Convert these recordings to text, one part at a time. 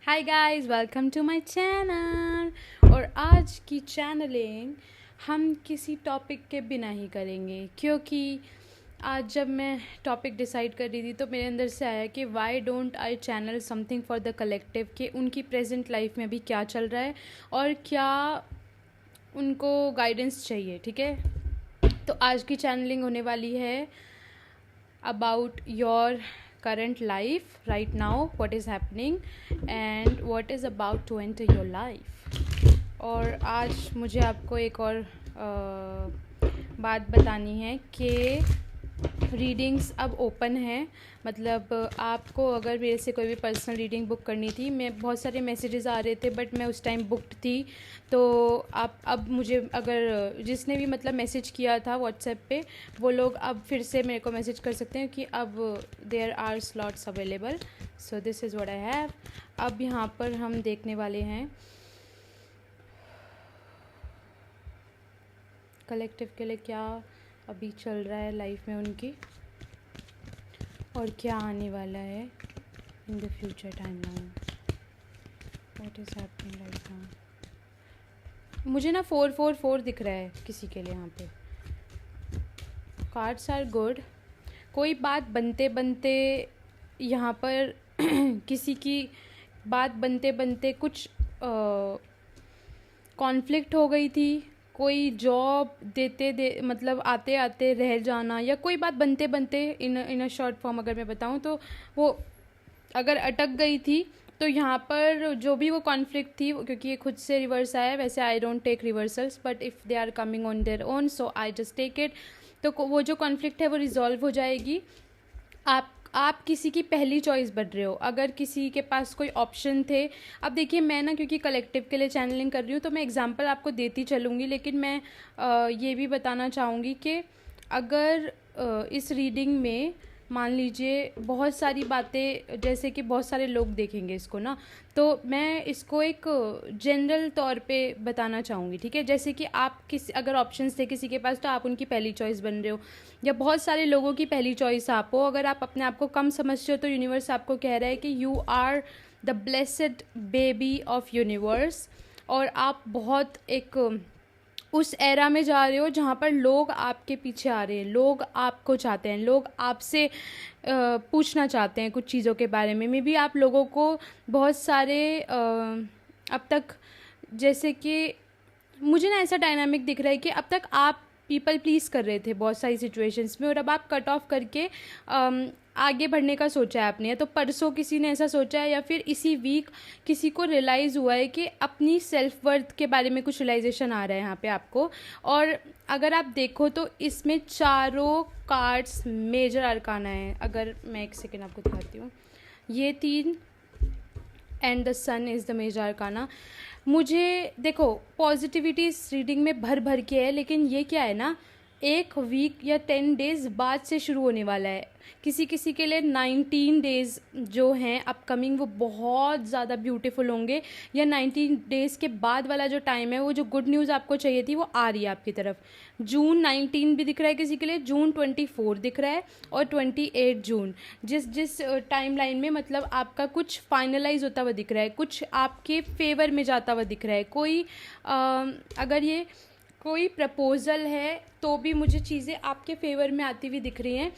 Hi guys, welcome to my channel. और आज की चैनलिंग हम किसी टॉपिक के बिना ही करेंगे, क्योंकि आज जब मैं टॉपिक डिसाइड कर रही थी तो मेरे अंदर से आया कि why don't I channel something for the collective, कि उनकी प्रेजेंट लाइफ में अभी क्या चल रहा है और क्या उनको गाइडेंस चाहिए। ठीक है, तो आज की चैनलिंग होने वाली है about your current life right now, what is happening and what is about to enter your life। और आज मुझे आपको एक और बात बतानी है कि रीडिंग्स अब ओपन है। मतलब आपको अगर मेरे से कोई भी पर्सनल रीडिंग बुक करनी थी, मैं बहुत सारे मैसेजेस आ रहे थे बट मैं उस टाइम बुक्ड थी, तो आप अब मुझे अगर जिसने भी मतलब मैसेज किया था व्हाट्सएप पे, वो लोग अब फिर से मेरे को मैसेज कर सकते हैं कि अब there are slots available. So this is what I have. अब यहाँ पर हम देखने वाले हैं कलेक्टिव के लिए क्या अभी चल रहा है लाइफ में उनकी, और क्या आने वाला है in the future time line, what is happening right now. मुझे ना 444 दिख रहा है किसी के लिए यहाँ पे। Cards are good. कोई बात बनते बनते यहाँ पर किसी की बात बनते बनते कुछ कॉन्फ्लिक्ट हो गई थी, कोई जॉब मतलब आते आते रह जाना, या कोई बात बनते बनते इन अ शॉर्ट फॉर्म अगर मैं बताऊँ तो वो अगर अटक गई थी, तो यहाँ पर जो भी वो कॉन्फ्लिक्ट थी, क्योंकि ये खुद से रिवर्स आया, वैसे I don't take reversals but if they are coming on their own so I just take it. तो वो जो कॉन्फ्लिक्ट है वो रिजॉल्व हो जाएगी। आप किसी की पहली चॉइस बन रहे हो। अगर किसी के पास कोई ऑप्शन थे, अब देखिए मैं ना क्योंकि कलेक्टिव के लिए चैनलिंग कर रही हूँ तो मैं एग्जांपल आपको देती चलूँगी, लेकिन मैं ये भी बताना चाहूँगी कि अगर इस रीडिंग में मान लीजिए बहुत सारी बातें, जैसे कि बहुत सारे लोग देखेंगे इसको ना, तो मैं इसको एक जनरल तौर पे बताना चाहूँगी। ठीक है, जैसे कि आप अगर ऑप्शंस थे किसी के पास तो आप उनकी पहली चॉइस बन रहे हो, या बहुत सारे लोगों की पहली चॉइस आप हो। अगर आप अपने आप को कम समझते हो तो यूनिवर्स आपको कह रहा है कि you are the blessed baby of universe, और आप बहुत एक उस एरा में जा रहे हो जहाँ पर लोग आपके पीछे आ रहे हैं, लोग आपको चाहते हैं, लोग आपसे पूछना चाहते हैं कुछ चीज़ों के बारे में। मे बी आप लोगों को बहुत सारे अब तक, जैसे कि मुझे ना ऐसा डायनामिक दिख रहा है कि अब तक आप पीपल प्लीज़ कर रहे थे बहुत सारी सिचुएशंस में, और अब आप कट ऑफ करके आगे बढ़ने का सोचा है आपने। तो परसों किसी ने ऐसा सोचा है, या फिर इसी वीक किसी को रियलाइज़ हुआ है कि अपनी सेल्फ वर्थ के बारे में कुछ रियलाइजेशन आ रहा है यहाँ पे आपको। और अगर आप देखो तो इसमें चारों कार्ड्स मेजर अरकाना है। अगर मैं एक सेकेंड आपको दिखाती हूँ, ये 3 and the sun is the major arcana. मुझे देखो पॉजिटिविटी इस रीडिंग में भर भर के है, लेकिन ये क्या है ना, 1 वीक या 10 डेज़ बाद से शुरू होने वाला है। किसी किसी के लिए 19 डेज़ जो हैं अपकमिंग वो बहुत ज़्यादा ब्यूटीफुल होंगे, या 19 डेज़ के बाद वाला जो टाइम है, वो जो गुड न्यूज़ आपको चाहिए थी वो आ रही है आपकी तरफ। जून 19 भी दिख रहा है किसी के लिए, जून 24 दिख रहा है, और 28 जून। जिस टाइम लाइन में मतलब आपका कुछ फाइनलाइज होता हुआ दिख रहा है, कुछ आपके फेवर में जाता हुआ दिख रहा है। कोई अगर ये कोई प्रपोज़ल है तो भी मुझे चीज़ें आपके फेवर में आती हुई दिख रही हैं।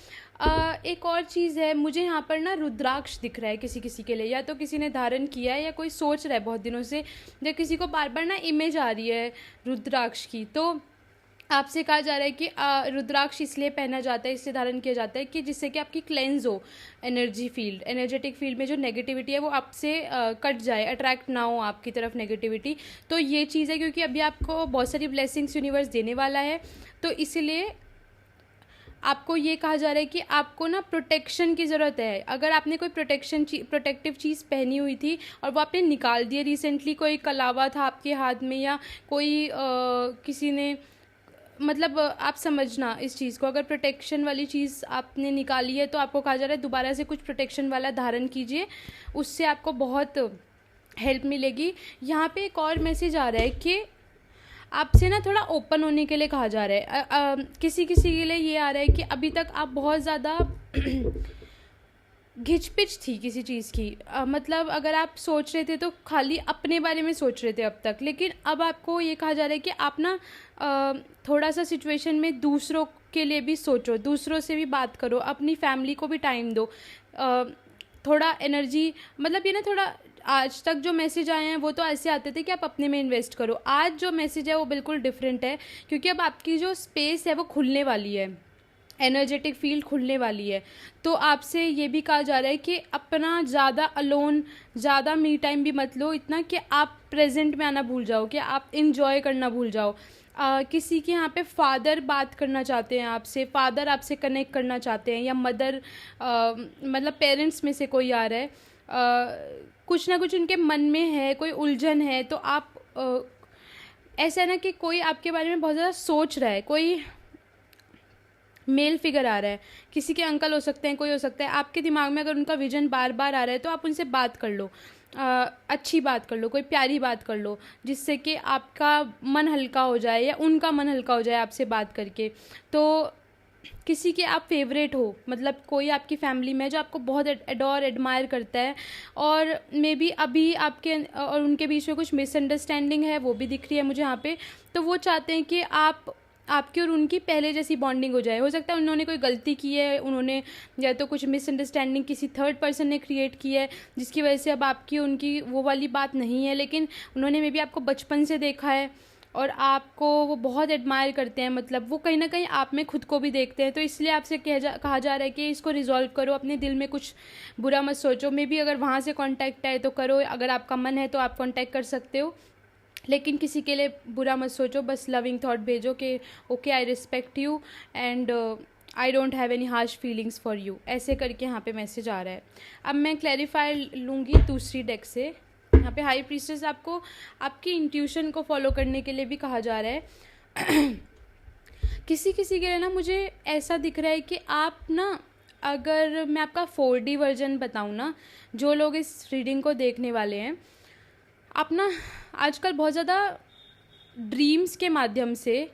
एक और चीज़ है, मुझे यहाँ पर ना रुद्राक्ष दिख रहा है किसी किसी के लिए, या तो किसी ने धारण किया है या कोई सोच रहा है बहुत दिनों से, या किसी को बार बार ना इमेज आ रही है रुद्राक्ष की। तो आपसे कहा जा रहा है कि रुद्राक्ष इसलिए पहना जाता है, इसलिए धारण किया जाता है कि जिससे कि आपकी क्लेंज हो एनर्जेटिक फील्ड में जो नेगेटिविटी है वो आपसे कट जाए, अट्रैक्ट ना हो आपकी तरफ नेगेटिविटी। तो ये चीज़ है, क्योंकि अभी आपको बहुत सारी ब्लेसिंग्स यूनिवर्स देने वाला है, तो इसलिए आपको ये कहा जा रहा है कि आपको ना प्रोटेक्शन की ज़रूरत है। अगर आपने कोई प्रोटेक्टिव चीज़ पहनी हुई थी और वो आपने निकाल दी है रिसेंटली, कोई कलावा था आपके हाथ में, या कोई किसी ने, मतलब आप समझना इस चीज़ को, अगर प्रोटेक्शन वाली चीज़ आपने निकाली है तो आपको कहा जा रहा है दोबारा से कुछ प्रोटेक्शन वाला धारण कीजिए, उससे आपको बहुत हेल्प मिलेगी। यहाँ पे एक और मैसेज आ रहा है कि आपसे ना थोड़ा ओपन होने के लिए कहा जा रहा है। किसी किसी के लिए ये आ रहा है कि अभी तक आप बहुत ज़्यादा घिचपिच थी किसी चीज़ की। मतलब अगर आप सोच रहे थे तो खाली अपने बारे में सोच रहे थे अब तक, लेकिन अब आपको ये कहा जा रहा है कि आप ना अ, थोड़ा सा सिचुएशन में दूसरों के लिए भी सोचो, दूसरों से भी बात करो, अपनी फैमिली को भी टाइम दो। अ, थोड़ा एनर्जी, मतलब ये ना थोड़ा, आज तक जो मैसेज आए हैं वो तो ऐसे आते थे कि आप अपने में इन्वेस्ट करो। आज जो मैसेज है वो बिल्कुल डिफरेंट है, क्योंकि अब आपकी जो स्पेस है वो खुलने वाली है, एनर्जेटिक फील्ड खुलने वाली है। तो आपसे ये भी कहा जा रहा है कि अपना ज़्यादा अलोन, ज़्यादा मी टाइम भी मत लो इतना कि आप प्रेजेंट में आना भूल जाओ, कि आप इंजॉय करना भूल जाओ। किसी के यहाँ पे फादर बात करना चाहते हैं आपसे, फादर आपसे कनेक्ट करना चाहते हैं, या मदर, मतलब पेरेंट्स में से कोई आ रहा है, कुछ ना कुछ उनके मन में है, कोई उलझन है। तो आप ऐसा है ना कि कोई आपके बारे में बहुत ज़्यादा सोच रहा है, कोई मेल फिगर आ रहा है, किसी के अंकल हो सकते हैं, कोई हो सकता है, आपके दिमाग में अगर उनका विजन बार बार आ रहा है तो आप उनसे बात कर लो, अच्छी बात कर लो, कोई प्यारी बात कर लो, जिससे कि आपका मन हल्का हो जाए या उनका मन हल्का हो जाए आपसे बात करके। तो किसी के आप फेवरेट हो, मतलब कोई आपकी फैमिली में है जो आपको बहुत एडोर एडमायर करता है, और मे बी अभी आपके और उनके बीच में कुछ मिसअंडरस्टैंडिंग है, वो भी दिख रही है मुझे यहाँ पे। तो वो चाहते हैं कि आपकी और उनकी पहले जैसी बॉन्डिंग हो जाए। हो सकता है उन्होंने कोई गलती की है, उन्होंने या तो कुछ मिसअंडरस्टैंडिंग किसी थर्ड पर्सन ने क्रिएट की है, जिसकी वजह से अब आपकी उनकी वो वाली बात नहीं है, लेकिन उन्होंने मे बी आपको बचपन से देखा है और आपको वो बहुत एडमायर करते हैं, मतलब वो कहीं ना कहीं आप में खुद को भी देखते हैं। तो इसलिए आपसे कहा जा रहा है कि इसको रिजॉल्व करो, अपने दिल में कुछ बुरा मत सोचो। मे बी अगर वहाँ से कांटेक्ट आए तो करो, अगर आपका मन है तो आप कांटेक्ट कर सकते हो, लेकिन किसी के लिए बुरा मत सोचो, बस लविंग थॉट भेजो कि okay I respect you and I don't have any harsh feelings for you, ऐसे करके यहाँ पे मैसेज आ रहा है। अब मैं क्लैरिफाई लूँगी दूसरी डेक से। यहाँ पे हाई प्रीस्टेस आपको आपकी इंट्यूशन को फॉलो करने के लिए भी कहा जा रहा है। किसी किसी के लिए ना मुझे ऐसा दिख रहा है कि आप ना, अगर मैं आपका 4D वर्जन बताऊँ ना, जो लोग इस रीडिंग को देखने वाले हैं, आप ना आजकल बहुत ज़्यादा ड्रीम्स के माध्यम से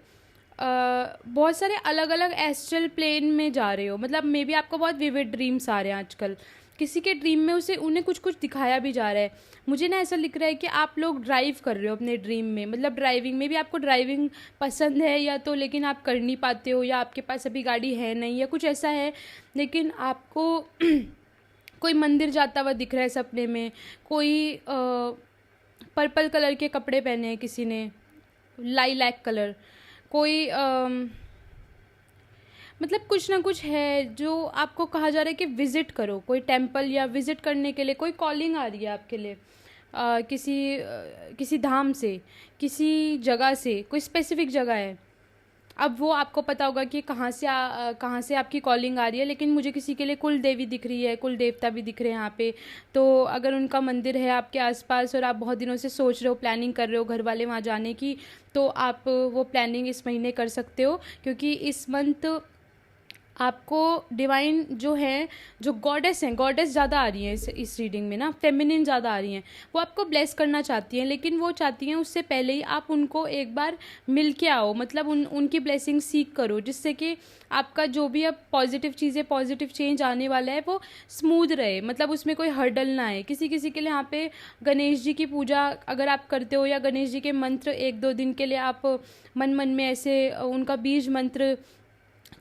बहुत सारे अलग अलग एस्ट्रल प्लेन में जा रहे हो। मतलब मे बी आपको बहुत विविड ड्रीम्स आ रहे हैं आजकल, किसी के ड्रीम में उन्हें कुछ कुछ दिखाया भी जा रहा है। मुझे ना ऐसा लिख रहा है कि आप लोग ड्राइव कर रहे हो अपने ड्रीम में, मतलब ड्राइविंग में भी आपको ड्राइविंग पसंद है या तो, लेकिन आप कर नहीं पाते हो, या आपके पास अभी गाड़ी है नहीं, या कुछ ऐसा है। लेकिन आपको कोई मंदिर जाता हुआ दिख रहा है सपने में, कोई पर्पल कलर के कपड़े पहने हैं किसी ने, लाइलैक कलर, कोई मतलब कुछ ना कुछ है जो आपको कहा जा रहा है कि विज़िट करो, कोई टेंपल, या विज़िट करने के लिए कोई कॉलिंग आ रही है आपके लिए, किसी धाम से, किसी जगह से, कोई स्पेसिफिक जगह है। अब वो आपको पता होगा कि कहाँ से आपकी कॉलिंग आ रही है, लेकिन मुझे किसी के लिए कुल देवी दिख रही है, कुल देवता भी दिख रहे हैं यहाँ पे। तो अगर उनका मंदिर है आपके आसपास और आप बहुत दिनों से सोच रहे हो, प्लानिंग कर रहे हो घर वाले वहाँ जाने की, तो आप वो प्लानिंग इस महीने कर सकते हो, क्योंकि इस मंथ आपको डिवाइन जो है, जो गॉडेस हैं, गॉडेस ज़्यादा आ रही हैं इस रीडिंग में ना, फेमिनिन ज़्यादा आ रही हैं। वो आपको ब्लेस करना चाहती हैं, लेकिन वो चाहती हैं उससे पहले ही आप उनको एक बार मिल के आओ, मतलब उनकी ब्लेसिंग सीख करो, जिससे कि आपका जो भी अब पॉजिटिव चीज़ें, पॉजिटिव चेंज आने वाला है वो स्मूथ रहे, मतलब उसमें कोई हर्डल ना आए। किसी किसी के लिए यहाँ पे गणेश जी की पूजा अगर आप करते हो, या गणेश जी के मंत्र 1-2 दिन के लिए आप मन मन में ऐसे उनका बीज मंत्र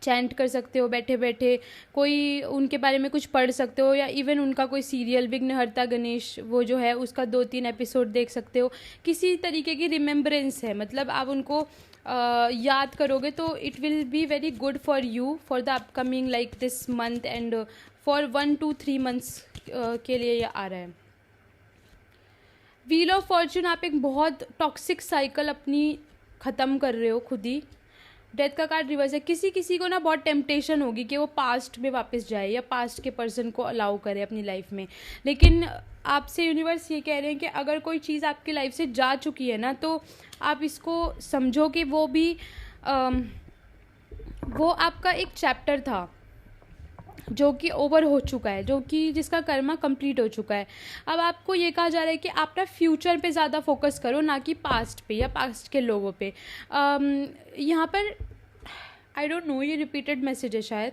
चैंट कर सकते हो बैठे बैठे, कोई उनके बारे में कुछ पढ़ सकते हो, या इवन उनका कोई सीरियल विघ्नहर्ता गणेश वो जो है उसका 2-3 एपिसोड देख सकते हो। किसी तरीके की रिमेम्बरेंस है, मतलब आप उनको याद करोगे तो it will be very good for you for the upcoming like this month and for 1-3 months के लिए ये आ रहा है। व्हील ऑफ फॉर्चून, आप एक बहुत टॉक्सिक साइकिल अपनी ख़त्म कर रहे हो खुद ही। डेथ का कार्ड रिवर्स है। किसी किसी को ना बहुत टेम्पटेशन होगी कि वो पास्ट में वापस जाए, या पास्ट के पर्सन को अलाउ करे अपनी लाइफ में, लेकिन आपसे यूनिवर्स ये कह रहे हैं कि अगर कोई चीज़ आपकी लाइफ से जा चुकी है ना, तो आप इसको समझो कि वो आपका एक चैप्टर था जो कि ओवर हो चुका है, जो कि जिसका कर्मा कंप्लीट हो चुका है। अब आपको ये कहा जा रहा है कि आप ना फ्यूचर पे ज़्यादा फोकस करो, ना कि पास्ट पे या पास्ट के लोगों पे। यहाँ पर आई डोंट नो, ये रिपीटेड मैसेज है शायद।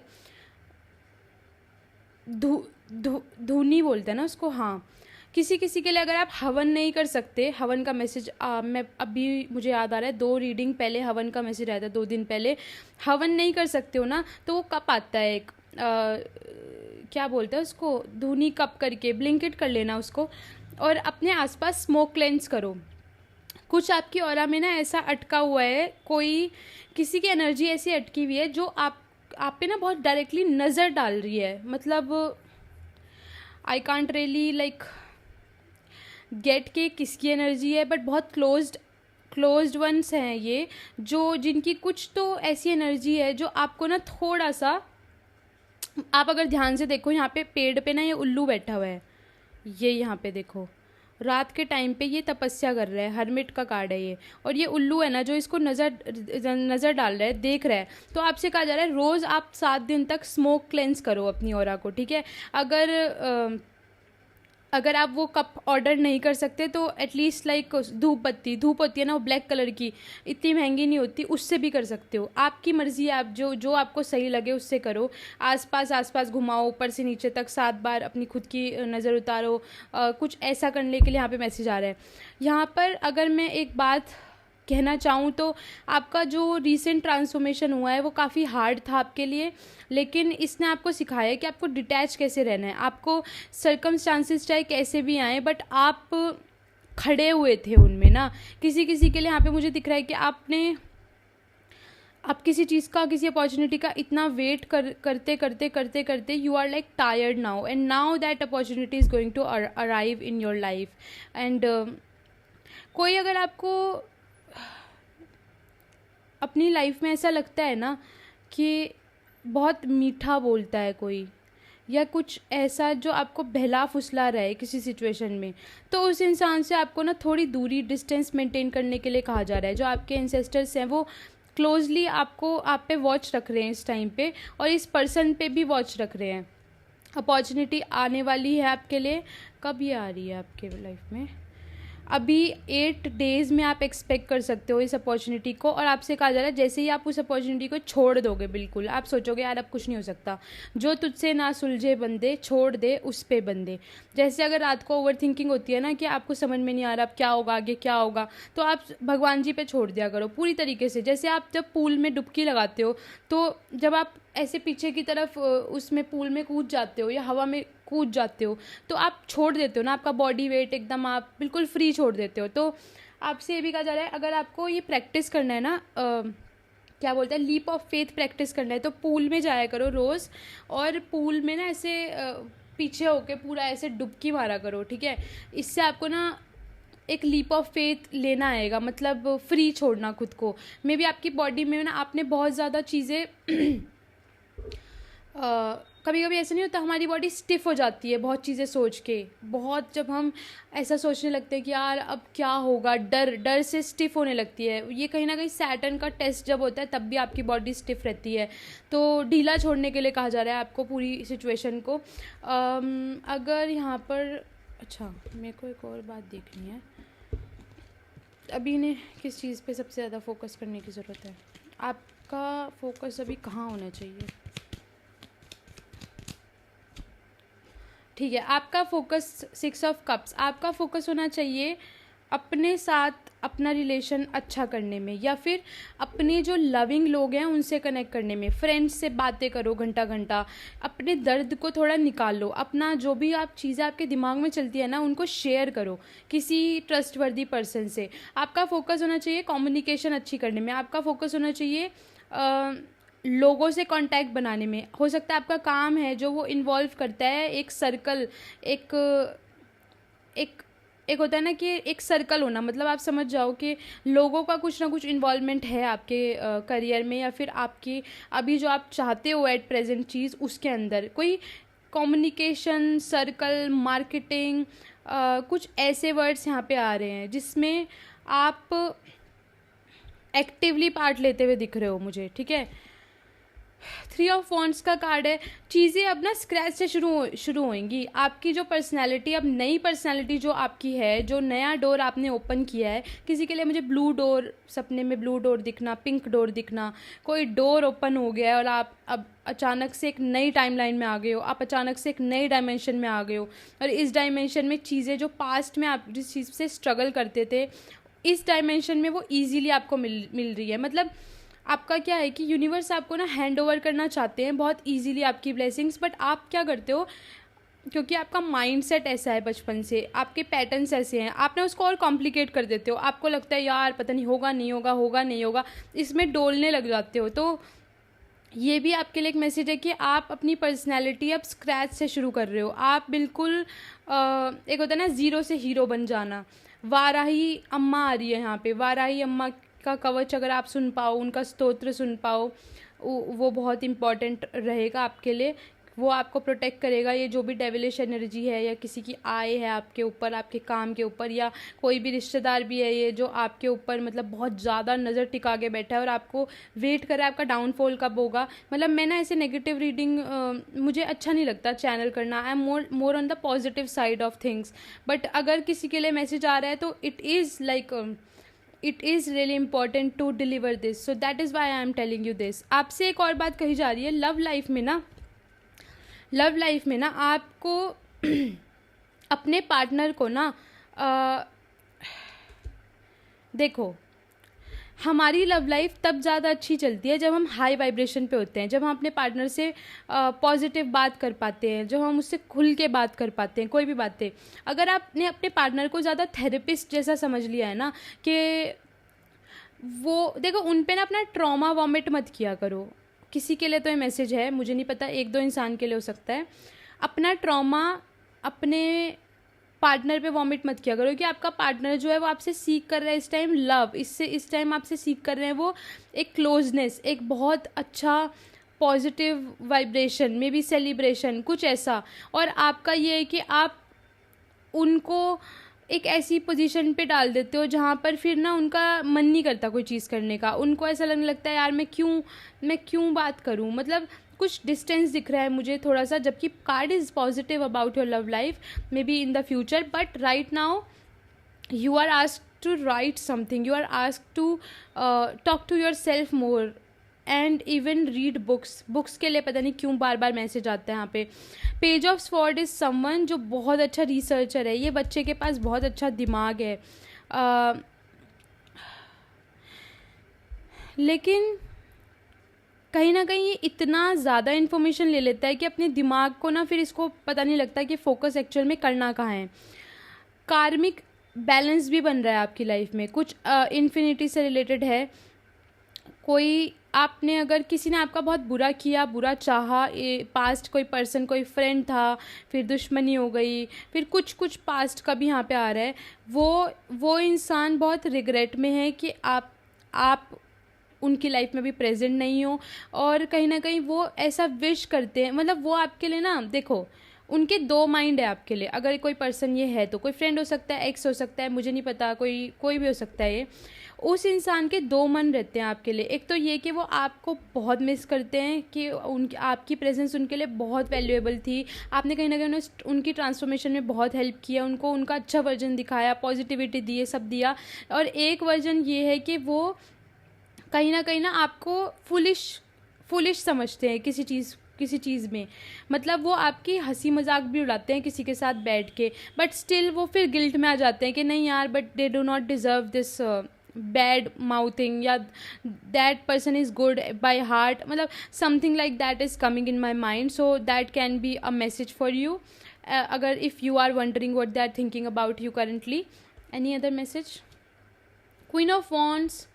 धुनी बोलते हैं ना उसको, हाँ। किसी किसी के लिए अगर आप हवन नहीं कर सकते, हवन का मैसेज मैं अभी मुझे याद आ रहा है 2 रीडिंग पहले हवन का मैसेज आया था, 2 दिन पहले। हवन नहीं कर सकते हो ना, तो वो कप आता है एक, क्या बोलते हैं उसको, धुनी कप करके, ब्लिंकिट कर लेना उसको, और अपने आसपास स्मोक क्लेंस करो। कुछ आपकी ऑरा में ना ऐसा अटका हुआ है, कोई किसी की एनर्जी ऐसी अटकी हुई है जो आप पे ना बहुत डायरेक्टली नज़र डाल रही है। मतलब I can't really like get के किसकी एनर्जी है, बट बहुत क्लोज्ड वंस हैं ये, जो जिनकी कुछ तो ऐसी एनर्जी है जो आपको ना थोड़ा सा, आप अगर ध्यान से देखो यहाँ पे पेड़ पे ना ये उल्लू बैठा हुआ है, ये यहाँ पे देखो, रात के टाइम पे ये तपस्या कर रहा है, हर्मिट का कार्ड है ये, और ये उल्लू है ना जो इसको नज़र डाल रहा है, देख रहा है। तो आपसे कहा जा रहा है रोज़ आप 7 दिन तक स्मोक क्लेंस करो अपनी ऑरा को, ठीक है। अगर आप वो कप ऑर्डर नहीं कर सकते तो एटलीस्ट लाइक धूप होती है ना, वो ब्लैक कलर की, इतनी महंगी नहीं होती, उससे भी कर सकते हो। आपकी मर्ज़ी है, आप जो आपको सही लगे उससे करो। आसपास घुमाओ, ऊपर से नीचे तक 7 बार अपनी खुद की नज़र उतारो। कुछ ऐसा करने के लिए यहाँ पे मैसेज आ रहा है। यहाँ पर अगर मैं एक बात कहना चाहूँ तो आपका जो रीसेंट ट्रांसफॉर्मेशन हुआ है वो काफ़ी हार्ड था आपके लिए, लेकिन इसने आपको सिखाया है कि आपको डिटैच कैसे रहना है। आपको सर्कमस्टांसिस चाहे कैसे भी आए, बट आप खड़े हुए थे उनमें ना। किसी किसी के लिए यहाँ पे मुझे दिख रहा है कि आप किसी चीज़ का, किसी अपॉर्चुनिटी का इतना वेट करते you are like tired now, and now that opportunity is going to arrive in your life. And कोई अगर आपको अपनी लाइफ में ऐसा लगता है ना कि बहुत मीठा बोलता है कोई, या कुछ ऐसा जो आपको बहला फुसला रहा है किसी सिचुएशन में, तो उस इंसान से आपको ना थोड़ी दूरी, डिस्टेंस मेंटेन करने के लिए कहा जा रहा है। जो आपके एंसेस्टर्स हैं वो क्लोजली आप पे वॉच रख रहे हैं इस टाइम पे, और इस पर्सन पे भी वॉच रख रहे हैं। अपॉर्चुनिटी आने वाली है आपके लिए। कब ये आ रही है आपके लाइफ में? अभी 8 डेज़ में आप एक्सपेक्ट कर सकते हो इस अपॉर्चुनिटी को, और आपसे कहा जा रहा है जैसे ही आप उस अपॉर्चुनिटी को छोड़ दोगे, बिल्कुल आप सोचोगे यार अब कुछ नहीं हो सकता, जो तुझसे ना सुलझे बंदे छोड़ दे उस पे बंदे। जैसे अगर रात को ओवर थिंकिंग होती है ना कि आपको समझ में नहीं आ रहा अब क्या होगा, आगे क्या होगा, तो आप भगवान जी पे छोड़ दिया करो पूरी तरीके से। जैसे आप जब पूल में डुबकी लगाते हो, तो जब आप ऐसे पीछे की तरफ उसमें पूल में कूद जाते हो या हवा में कूद जाते हो, तो आप छोड़ देते हो ना आपका बॉडी वेट, एकदम आप बिल्कुल फ्री छोड़ देते हो। तो आपसे ये भी कहा जा रहा है अगर आपको ये प्रैक्टिस करना है ना, क्या बोलते हैं, लीप ऑफ फेथ प्रैक्टिस करना है, तो पूल में जाया करो रोज़, और पूल में ना ऐसे पीछे होके पूरा ऐसे डुबकी मारा करो, ठीक है। इससे आपको ना एक लीप ऑफ फेथ लेना आएगा, मतलब फ्री छोड़ना खुद को। मे बी आपकी बॉडी में ना आपने बहुत ज़्यादा चीज़ें कभी कभी ऐसा नहीं होता, हमारी बॉडी स्टिफ हो जाती है बहुत चीज़ें सोच के, बहुत जब हम ऐसा सोचने लगते हैं कि यार अब क्या होगा, डर से स्टिफ होने लगती है। ये कहीं ना कहीं सैटर्न का टेस्ट जब होता है तब भी आपकी बॉडी स्टिफ रहती है। तो ढीला छोड़ने के लिए कहा जा रहा है आपको पूरी सिचुएशन को। अगर यहाँ पर, अच्छा मेरे को एक और बात देखनी है, अभी इन्हें किस चीज़ पे सबसे ज़्यादा फोकस करने की ज़रूरत है? आपका फोकस अभी कहाँ होना चाहिए? ठीक है, आपका फोकस 6 ऑफ कप्स, आपका फोकस होना चाहिए अपने साथ अपना रिलेशन अच्छा करने में, या फिर अपने जो लविंग लोग हैं उनसे कनेक्ट करने में। फ्रेंड्स से बातें करो घंटा घंटा, अपने दर्द को थोड़ा निकालो, अपना जो भी आप चीज़ें आपके दिमाग में चलती है ना उनको शेयर करो किसी ट्रस्टवर्दी पर्सन से। आपका फोकस होना चाहिए कम्युनिकेशन अच्छी करने में, आपका फोकस होना चाहिए लोगों से कांटेक्ट बनाने में। हो सकता है आपका काम है जो वो इन्वॉल्व करता है एक सर्कल, एक होता है ना कि एक सर्कल होना, मतलब आप समझ जाओ कि लोगों का कुछ ना कुछ इन्वॉल्वमेंट है आपके करियर में, या फिर आपकी अभी जो आप चाहते हो एट प्रेजेंट चीज़ उसके अंदर कोई कम्युनिकेशन सर्कल, मार्केटिंग, कुछ ऐसे वर्ड्स यहाँ पे आ रहे हैं जिसमें आप एक्टिवली पार्ट लेते हुए दिख रहे हो मुझे, ठीक है। थ्री ऑफ वॉन्ड्स का कार्ड है। चीज़ें अब ना स्क्रैच से शुरू होंगी। आपकी जो पर्सनैलिटी, अब नई पर्सनैलिटी जो आपकी है, जो नया डोर आपने ओपन किया है, किसी के लिए मुझे ब्लू डोर, सपने में ब्लू डोर दिखना, पिंक डोर दिखना, कोई डोर ओपन हो गया है और आप अब अचानक से एक नई टाइमलाइन में आ गए हो, आप अचानक से एक नई डायमेंशन में आ गए हो। और इस डायमेंशन में चीज़ें जो पास्ट में आप जिस चीज़ से स्ट्रगल करते थे, इस डायमेंशन में वो ईजीली आपको मिल रही है। मतलब आपका क्या है कि यूनिवर्स आपको ना हैंड ओवर करना चाहते हैं बहुत इजीली आपकी ब्लेसिंग्स, बट आप क्या करते हो, क्योंकि आपका माइंडसेट ऐसा है, बचपन से आपके पैटर्न्स ऐसे हैं, आपने उसको और कॉम्प्लिकेट कर देते हो। आपको लगता है यार पता नहीं होगा नहीं होगा, होगा नहीं होगा, इसमें डोलने लग जाते हो। तो ये भी आपके लिए एक मैसेज है कि आप अपनी पर्सनैलिटी अब स्क्रैच से शुरू कर रहे हो। आप बिल्कुल एक होता है ना ज़ीरो से हीरो बन जाना। वाराही अम्मा आ रही है यहाँ पे। वाराही अम्मा का कवच अगर आप सुन पाओ, उनका स्तोत्र सुन पाओ, वो बहुत इम्पॉर्टेंट रहेगा आपके लिए। वो आपको प्रोटेक्ट करेगा। ये जो भी डेविलिश एनर्जी है या किसी की आय है आपके ऊपर, आपके काम के ऊपर, या कोई भी रिश्तेदार भी है ये जो आपके ऊपर मतलब बहुत ज़्यादा नज़र टिका के बैठा है और आपको वेट कर रहा है आपका डाउनफॉल कब होगा। मतलब मैं ना ऐसे नेगेटिव रीडिंग मुझे अच्छा नहीं लगता चैनल करना। I am more on the positive side of things. But अगर किसी के लिए मैसेज आ रहा है तो it is like it is really important to deliver this, so that is why I am telling you this. आपसे एक और बात कही जा रही है, लव लाइफ में ना आपको अपने पार्टनर को ना देखो, हमारी लव लाइफ तब ज़्यादा अच्छी चलती है जब हम हाई वाइब्रेशन पे होते हैं, जब हम अपने पार्टनर से पॉजिटिव बात कर पाते हैं, जब हम उससे खुल के बात कर पाते हैं कोई भी बातें। अगर आपने अपने पार्टनर को ज़्यादा थेरेपिस्ट जैसा समझ लिया है ना, कि वो देखो उन पे ना अपना ट्रॉमा वॉमिट मत किया करो। किसी के लिए तो ये मैसेज है, मुझे नहीं पता, एक दो इंसान के लिए हो सकता है। अपना ट्रॉमा अपने पार्टनर पे वॉमिट मत किया करो, कि आपका पार्टनर जो है वो आपसे सीख कर रहा है इस टाइम लव, इस टाइम आपसे सीख कर रहे हैं वो एक क्लोजनेस, एक बहुत अच्छा positive vibration, may be celebration, कुछ ऐसा। और आपका ये है कि आप उनको एक ऐसी पोजीशन पे डाल देते हो जहाँ पर फिर ना उनका मन नहीं करता कोई चीज़ करने का। उनको ऐसा लगने लगता है यार मैं क्यों बात करूँ, मतलब कुछ डिस्टेंस दिख रहा है मुझे थोड़ा सा। जबकि card is positive about your love life, may be in the future, but right now you are asked to write something, you are asked to talk to yourself more and even read books के लिए पता नहीं क्यों बार बार message आता है यहाँ पे। Page of sword is someone जो बहुत अच्छा रिसर्चर है। ये बच्चे के पास बहुत अच्छा दिमाग है, लेकिन कहीं ना कहीं ये इतना ज़्यादा इन्फॉर्मेशन ले लेता है कि अपने दिमाग को ना फिर इसको पता नहीं लगता कि फोकस एक्चुअल में करना कहाँ है। कार्मिक बैलेंस भी बन रहा है आपकी लाइफ में, कुछ इन्फिनिटी से रिलेटेड है। कोई आपने अगर किसी ने आपका बहुत बुरा किया, बुरा चाहा, पास्ट कोई पर्सन, कोई फ्रेंड था, फिर दुश्मनी हो गई, फिर कुछ पास्ट का भी यहाँ पे आ रहा है। वो इंसान बहुत रिग्रेट में है कि आप उनकी लाइफ में भी प्रेजेंट नहीं हो। और कहीं ना कहीं वो ऐसा विश करते हैं, मतलब वो आपके लिए ना देखो, उनके दो माइंड है आपके लिए। अगर कोई पर्सन ये है तो कोई फ्रेंड हो सकता है, एक्स हो सकता है, मुझे नहीं पता, कोई भी हो सकता है। ये उस इंसान के दो मन रहते हैं आपके लिए। एक तो ये कि वो आपको बहुत मिस करते हैं, कि आपकी प्रेजेंस उनके लिए बहुत वैल्यूएबल थी, आपने कहीं ना कहीं उनकी ट्रांसफॉर्मेशन में बहुत हेल्प किया, उनको उनका अच्छा वर्जन दिखाया, पॉजिटिविटी दी, सब दिया। और एक वर्जन ये है कि वो कहीं ना आपको फुलिश समझते हैं किसी चीज़ में। मतलब वो आपकी हंसी मजाक भी उड़ाते हैं किसी के साथ बैठ के, बट स्टिल वो फिर गिल्ट में आ जाते हैं कि नहीं यार, but they do not deserve this bad mouthing, या that person is good by heart, मतलब something like that is coming in my mind. So that can be a message for you, अगर if you are wondering what they are thinking about you currently. Any other message? Queen of wands,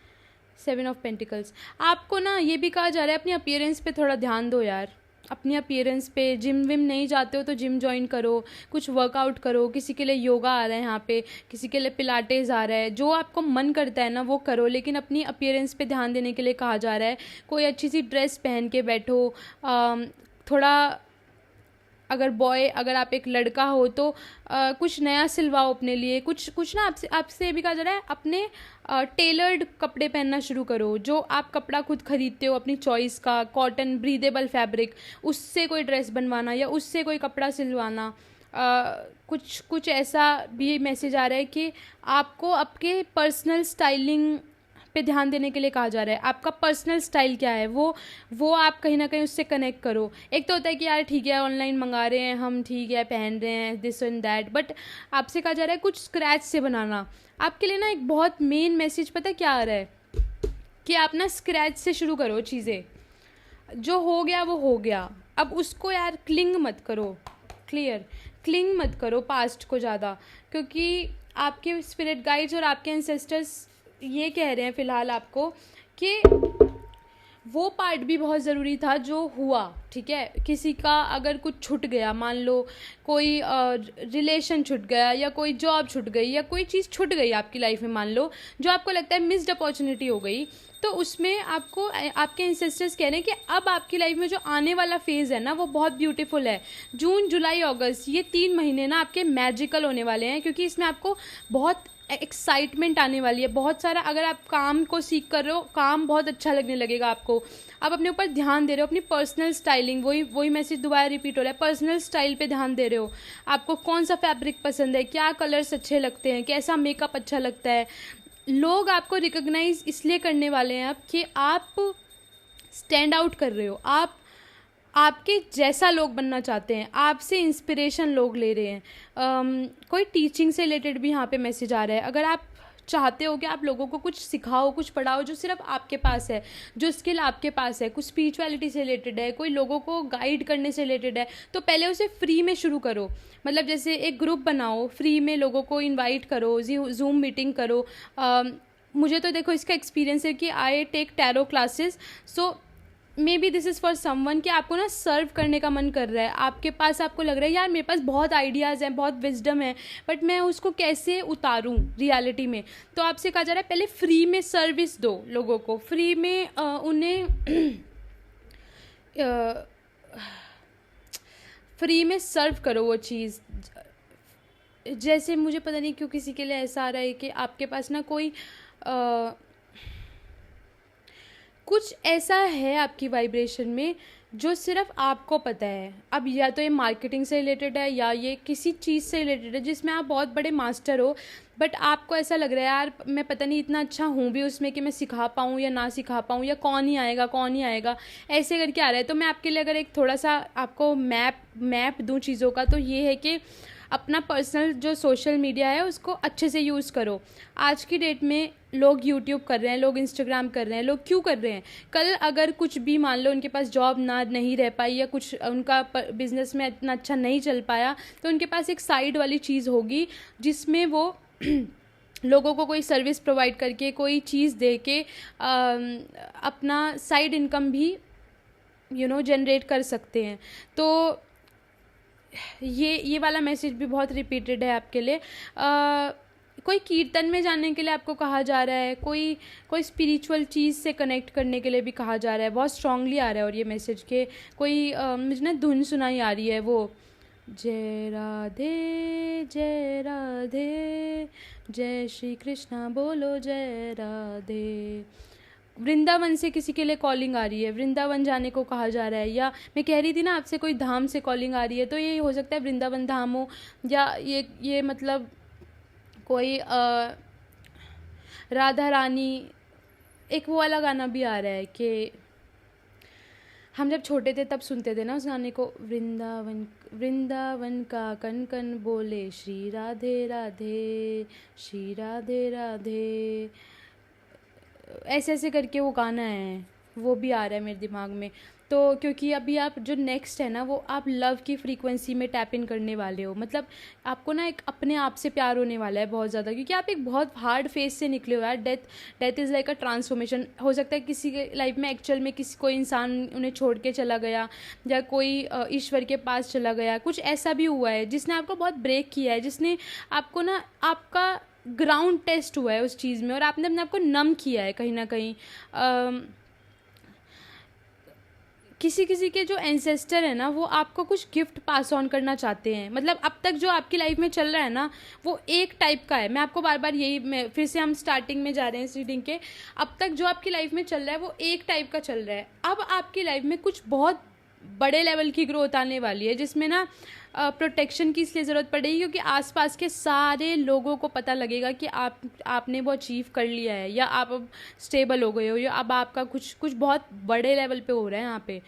7 of pentacles. आपको ना ये भी कहा जा रहा है अपनी अपीयरेंस पे थोड़ा ध्यान दो यार, अपनी अपीयरेंस पे। जिम विम नहीं जाते हो तो जिम ज्वाइन करो, कुछ वर्कआउट करो। किसी के लिए योगा आ रहा है यहाँ पे, किसी के लिए पिलाटेस आ रहा है, जो आपको मन करता है ना वो करो, लेकिन अपनी अपीयरेंस पे ध्यान देने के लिए कहा जा रहा है। कोई अच्छी सी ड्रेस पहन के बैठो, थोड़ा अगर बॉय, अगर आप एक लड़का हो तो कुछ नया सिलवाओ अपने लिए, कुछ कुछ ना आपसे आपसे ये भी कहा जा रहा है, अपने टेलर्ड कपड़े पहनना शुरू करो। जो आप कपड़ा खुद खरीदते हो अपनी चॉइस का, कॉटन ब्रीदेबल फैब्रिक, उससे कोई ड्रेस बनवाना या उससे कोई कपड़ा सिलवाना। कुछ कुछ ऐसा भी मैसेज आ रहा है कि आपको आपके पर्सनल स्टाइलिंग पे ध्यान देने के लिए कहा जा रहा है। आपका पर्सनल स्टाइल क्या है वो आप कहीं ना कहीं उससे कनेक्ट करो। एक तो होता है कि यार ठीक है ऑनलाइन मंगा रहे हैं हम, ठीक है पहन रहे हैं दिस एंड दैट, बट आपसे कहा जा रहा है कुछ स्क्रैच से बनाना। आपके लिए ना एक बहुत मेन मैसेज पता है क्या आ रहा है, कि आप ना स्क्रैच से शुरू करो चीज़ें। जो हो गया वो हो गया, अब उसको यार क्लिंग मत करो, क्लियर, क्लिंग मत करो पास्ट को ज़्यादा, क्योंकि आपके स्पिरिट गाइड्स और आपके एंसेस्टर्स ये कह रहे हैं फ़िलहाल आपको कि वो पार्ट भी बहुत ज़रूरी था जो हुआ, ठीक है। किसी का अगर कुछ छूट गया, मान लो कोई रिलेशन छूट गया या कोई जॉब छूट गई या कोई चीज़ छूट गई आपकी लाइफ में, मान लो जो आपको लगता है मिस्ड अपॉर्चुनिटी हो गई, तो उसमें आपको आपके एंसेस्टर्स कह रहे हैं कि अब आपकी लाइफ में जो आने वाला फेज़ है ना वो बहुत ब्यूटीफुल है। जून जुलाई अगस्त ये 3 महीने ना आपके मैजिकल होने वाले हैं, क्योंकि इसमें आपको बहुत एक्साइटमेंट आने वाली है, बहुत सारा। अगर आप काम को सीख कर रहे हो, काम बहुत अच्छा लगने लगेगा आपको। आप अपने ऊपर ध्यान दे रहे हो, अपनी पर्सनल स्टाइलिंग, वही मैसेज दोबारा रिपीट हो रहा है, पर्सनल स्टाइल पे ध्यान दे रहे हो। आपको कौन सा फैब्रिक पसंद है, क्या कलर्स अच्छे लगते हैं, कैसा मेकअप अच्छा लगता है। लोग आपको रिकॉग्नाइज इसलिए करने वाले हैं अब कि आप स्टैंड आउट कर रहे हो, आप आपके जैसा लोग बनना चाहते हैं, आपसे इंस्पिरेशन लोग ले रहे हैं। कोई टीचिंग से रिलेटेड भी यहाँ पे मैसेज आ रहा है। अगर आप चाहते हो कि आप लोगों को कुछ सिखाओ, कुछ पढ़ाओ जो सिर्फ आपके पास है, जो स्किल आपके पास है, कुछ स्पिरिचुअलिटी से रिलेटेड है, कोई लोगों को गाइड करने से रिलेटेड है, तो पहले उसे फ्री में शुरू करो। मतलब जैसे एक ग्रुप बनाओ, फ्री में लोगों को इनवाइट करो, जूम मीटिंग करो। मुझे तो देखो इसका एक्सपीरियंस है कि I take tarot classes, so maybe this is for someone कि आपको ना सर्व करने का मन कर रहा है, आपके पास, आपको लग रहा है यार मेरे पास बहुत आइडियाज़ हैं, बहुत विजडम है, बट मैं उसको कैसे उतारूं रियलिटी में। तो आपसे कहा जा रहा है पहले फ्री में सर्विस दो लोगों को, फ्री में उन्हें फ्री में सर्व करो वो चीज़। जैसे मुझे पता नहीं क्यों किसी के लिए ऐसा आ रहा है कि आपके पास ना कोई कुछ ऐसा है आपकी वाइब्रेशन में जो सिर्फ आपको पता है। अब या तो ये मार्केटिंग से रिलेटेड है या ये किसी चीज़ से रिलेटेड है जिसमें आप बहुत बड़े मास्टर हो, बट आपको ऐसा लग रहा है यार मैं पता नहीं इतना अच्छा हूँ भी उसमें कि मैं सिखा पाऊँ या ना सिखा पाऊँ, या कौन ही आएगा कौन ही आएगा, ऐसे करके आ रहा है। तो मैं आपके लिए अगर एक थोड़ा सा आपको मैप दूँ चीज़ों का, तो ये है कि अपना पर्सनल जो सोशल मीडिया है उसको अच्छे से यूज़ करो। आज की डेट में लोग यूट्यूब कर रहे हैं, लोग इंस्टाग्राम कर रहे हैं, लोग क्यों कर रहे हैं? कल अगर कुछ भी मान लो उनके पास जॉब ना नहीं रह पाई या कुछ उनका बिजनेस में इतना अच्छा नहीं चल पाया, तो उनके पास एक साइड वाली चीज़ होगी जिसमें वो लोगों को कोई सर्विस प्रोवाइड करके, कोई चीज़ दे के अपना साइड इनकम भी जनरेट कर सकते हैं। तो ये वाला मैसेज भी बहुत रिपीटेड है आपके लिए। कोई कीर्तन में जाने के लिए आपको कहा जा रहा है, कोई स्पिरिचुअल चीज़ से कनेक्ट करने के लिए भी कहा जा रहा है, बहुत स्ट्रांगली आ रहा है। और ये मैसेज के कोई मुझे ना धुन सुनाई आ रही है, वो जय राधे जय श्री कृष्णा बोलो जय राधे। वृंदावन से किसी के लिए कॉलिंग आ रही है, वृंदावन जाने को कहा जा रहा है। या मैं कह रही थी ना आपसे कोई धाम से कॉलिंग आ रही है, तो ये हो सकता है वृंदावन धाम हो, या ये मतलब कोई राधा रानी। एक वो वाला गाना भी आ रहा है कि हम जब छोटे थे तब सुनते थे ना उस गाने को, वृंदावन का कन कन बोले श्री राधे राधे श्री राधे राधे, ऐसे ऐसे करके वो गाना है, वो भी आ रहा है मेरे दिमाग में। तो क्योंकि अभी आप जो नेक्स्ट है ना वो आप लव की फ्रीक्वेंसी में टैप इन करने वाले हो, मतलब आपको ना एक अपने आप से प्यार होने वाला है बहुत ज़्यादा, क्योंकि आप एक बहुत हार्ड फेज से निकले हो यार। Death is like a transformation. हो सकता है किसी के लाइफ में एक्चुअल में कोई इंसान उन्हें छोड़ के चला गया, या कोई ईश्वर के पास चला गया, कुछ ऐसा भी हुआ है जिसने आपको बहुत ब्रेक किया है, जिसने आपको ना, आपका ग्राउंड टेस्ट हुआ है उस चीज़ में, और आपने अपने आप को नम किया है कहीं ना कहीं। किसी किसी के जो एंसेस्टर है ना वो आपको कुछ गिफ्ट पास ऑन करना चाहते हैं। मतलब अब तक जो आपकी लाइफ में चल रहा है ना वो एक टाइप का है। मैं आपको बार बार यही, मैं फिर से हम स्टार्टिंग में जा रहे हैं इस रीडिंग के। अब तक जो आपकी लाइफ में चल रहा है वो एक टाइप का चल रहा है। अब आपकी लाइफ में कुछ बहुत बड़े लेवल की ग्रोथ आने वाली है, जिसमें ना प्रोटेक्शन की इसलिए ज़रूरत पड़ेगी क्योंकि आसपास के सारे लोगों को पता लगेगा कि आपने वो अचीव कर लिया है, या आप अब स्टेबल हो गए हो, या अब आपका कुछ बहुत बड़े लेवल पे हो रहा है यहाँ पे।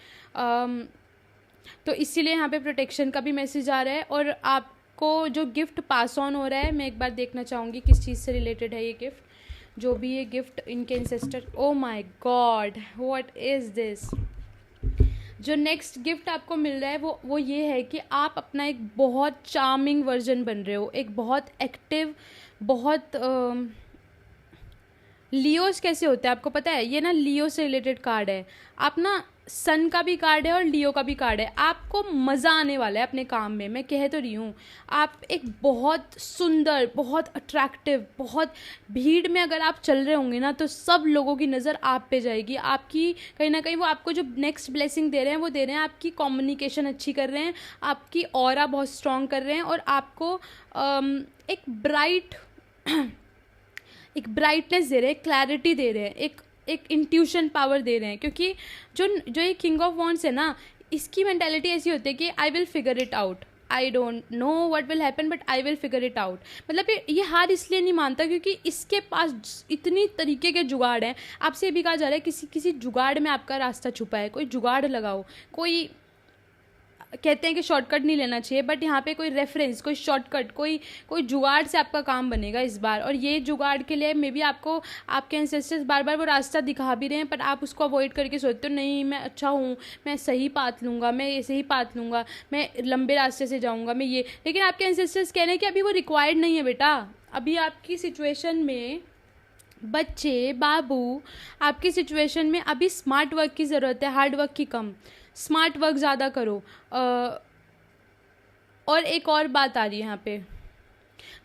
तो इसीलिए यहाँ पे प्रोटेक्शन का भी मैसेज आ रहा है। और आपको जो गिफ्ट पास ऑन हो रहा है, मैं एक बार देखना चाहूँगी किस चीज़ से रिलेटेड है ये गिफ्ट। जो भी ये गिफ्ट इनके ancestor, oh my God what is this. जो नेक्स्ट गिफ्ट आपको मिल रहा है वो ये है कि आप अपना एक बहुत चार्मिंग वर्जन बन रहे हो, एक बहुत एक्टिव, बहुत लियोस कैसे होते हैं आपको पता है? ये ना लियो से रिलेटेड कार्ड है। आप ना सन का भी कार्ड है और लियो का भी कार्ड है। आपको मज़ा आने वाला है अपने काम में, मैं कह तो रही हूँ। आप एक बहुत सुंदर, बहुत अट्रैक्टिव, बहुत भीड़ में अगर आप चल रहे होंगे ना तो सब लोगों की नज़र आप पे जाएगी। आपकी कहीं ना कहीं वो आपको जो नेक्स्ट ब्लेसिंग दे रहे हैं वो दे रहे हैं, आपकी कम्युनिकेशन अच्छी कर रहे हैं, आपकी ऑरा बहुत स्ट्रॉन्ग कर रहे हैं, और आपको एक ब्राइटनेस दे रहे हैं, क्लैरिटी दे रहे हैं, एक इंट्यूशन पावर दे रहे हैं। क्योंकि जो ये किंग ऑफ वॉन्ड्स है ना, इसकी मेंटालिटी ऐसी होती है कि I will figure it out, I don't know what will happen but I will figure it out. मतलब ये हार इसलिए नहीं मानता क्योंकि इसके पास इतनी तरीके के जुगाड़ हैं। आपसे ये भी कहा जा रहा है किसी जुगाड़ में आपका रास्ता छुपा है, कोई जुगाड़ लगाओ। कोई कहते हैं कि शॉर्टकट नहीं लेना चाहिए, बट यहाँ पे कोई रेफरेंस, कोई शॉर्टकट, कोई जुगाड़ से आपका काम बनेगा इस बार। और ये जुगाड़ के लिए मे बी आपको आपके एंसेस्टर्स बार बार वो रास्ता दिखा भी रहे हैं, पर आप उसको अवॉइड करके सोचते हो नहीं मैं अच्छा हूँ, मैं सही पाथ लूँगा, मैं ऐसे ही पाथ लूँगा, मैं लंबे रास्ते से जाऊँगा, मैं ये। लेकिन आपके एंसेस्टर्स कह रहे हैं कि अभी वो रिक्वायर्ड नहीं है बेटा। अभी आपकी सिचुएशन में बच्चे, बाबू, आपकी सिचुएशन में अभी स्मार्ट वर्क की ज़रूरत है, हार्ड वर्क की कम। स्मार्ट वर्क ज़्यादा करो। और एक और बात आ रही है यहाँ पे,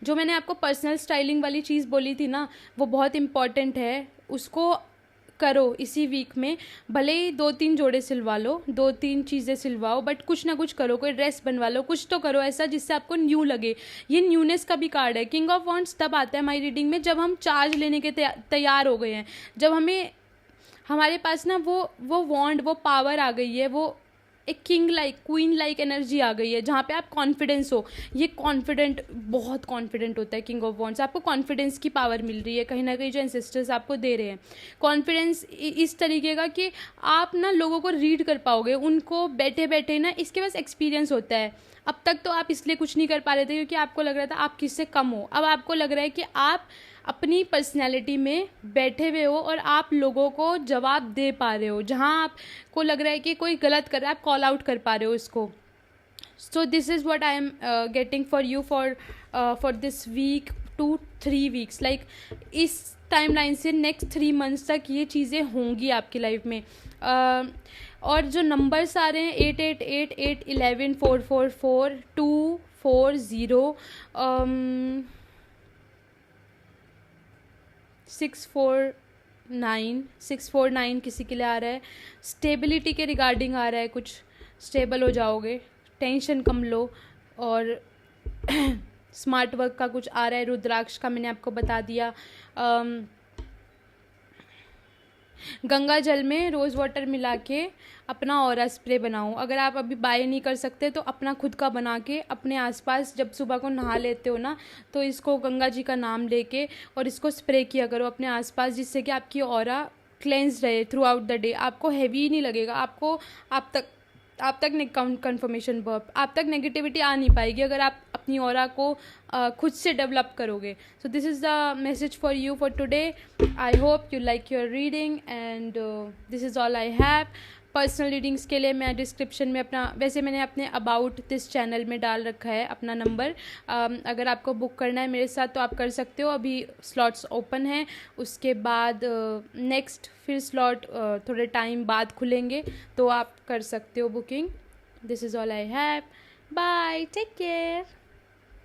जो मैंने आपको पर्सनल स्टाइलिंग वाली चीज़ बोली थी ना, वो बहुत इम्पॉर्टेंट है। उसको करो इसी वीक में। भले ही 2-3 जोड़े सिलवा लो, 2-3 चीज़ें सिलवाओ, बट कुछ ना कुछ करो, कोई ड्रेस बनवा लो, कुछ तो करो ऐसा जिससे आपको न्यू लगे। ये न्यूनेस का भी कार्ड है। किंग ऑफ वॉन्ड्स तब आता है हमारी रीडिंग में जब हम चार्ज लेने के तैयार हो गए हैं, जब हमारे पास ना वो वॉन्ड, वो पावर आ गई है, वो एक king like, queen like energy आ गई है जहाँ पे आप कॉन्फिडेंस हो। ये कॉन्फिडेंट, बहुत कॉन्फिडेंट होता है किंग ऑफ वॉन्ड्स। आपको कॉन्फिडेंस की पावर मिल रही है कहीं ना कहीं, जो एंसेस्टर्स आपको दे रहे हैं। कॉन्फिडेंस इस तरीके का कि आप ना लोगों को रीड कर पाओगे, उनको बैठे बैठे ना, इसके पास एक्सपीरियंस होता है। अब तक तो आप इसलिए कुछ नहीं कर पा रहे थे क्योंकि आपको लग रहा था आप किससे कम हो। अब आपको लग रहा है कि आप अपनी पर्सनैलिटी में बैठे हुए हो और आप लोगों को जवाब दे पा रहे हो। जहाँ आपको लग रहा है कि कोई गलत कर रहा है, आप कॉल आउट कर पा रहे हो इसको। So this is what I am getting for you for this week 2-3 weeks. Like इस टाइमलाइन से नेक्स्ट 3 मंथ्स तक ये चीज़ें होंगी आपकी लाइफ में। और जो नंबर्स आ रहे हैं 8888 11 444 240 649 किसी के लिए आ रहा है। स्टेबिलिटी के रिगार्डिंग आ रहा है, कुछ स्टेबल हो जाओगे, टेंशन कम लो। और स्मार्ट वर्क का कुछ आ रहा है, रुद्राक्ष का मैंने आपको बता दिया। गंगा जल में रोज़ वाटर मिला के अपना ऑरा स्प्रे बनाओ। अगर आप अभी बाय नहीं कर सकते तो अपना खुद का बना के अपने आसपास जब सुबह को नहा लेते हो ना, तो इसको गंगा जी का नाम लेके और इसको स्प्रे किया करो अपने आसपास, जिससे कि आपकी ऑरा क्लेंस रहे थ्रू आउट द डे। आपको हैवी नहीं लगेगा, आप तक कन्फर्मेशन वर्ब, आप तक नेगेटिविटी आ नहीं पाएगी अगर आप अपनी ऑरा को खुद से डेवलप करोगे। सो this is the message for you for today. I hope you like your reading and this is all I have. Personal readings के लिए मैं डिस्क्रिप्शन में वैसे मैंने अपने अबाउट दिस चैनल में डाल रखा है अपना नंबर। अगर आपको बुक करना है मेरे साथ तो आप कर सकते हो। अभी स्लॉट्स ओपन हैं, उसके बाद नेक्स्ट फिर स्लॉट थोड़े टाइम बाद खुलेंगे, तो आप कर सकते हो booking. This is all I have. Bye, take care.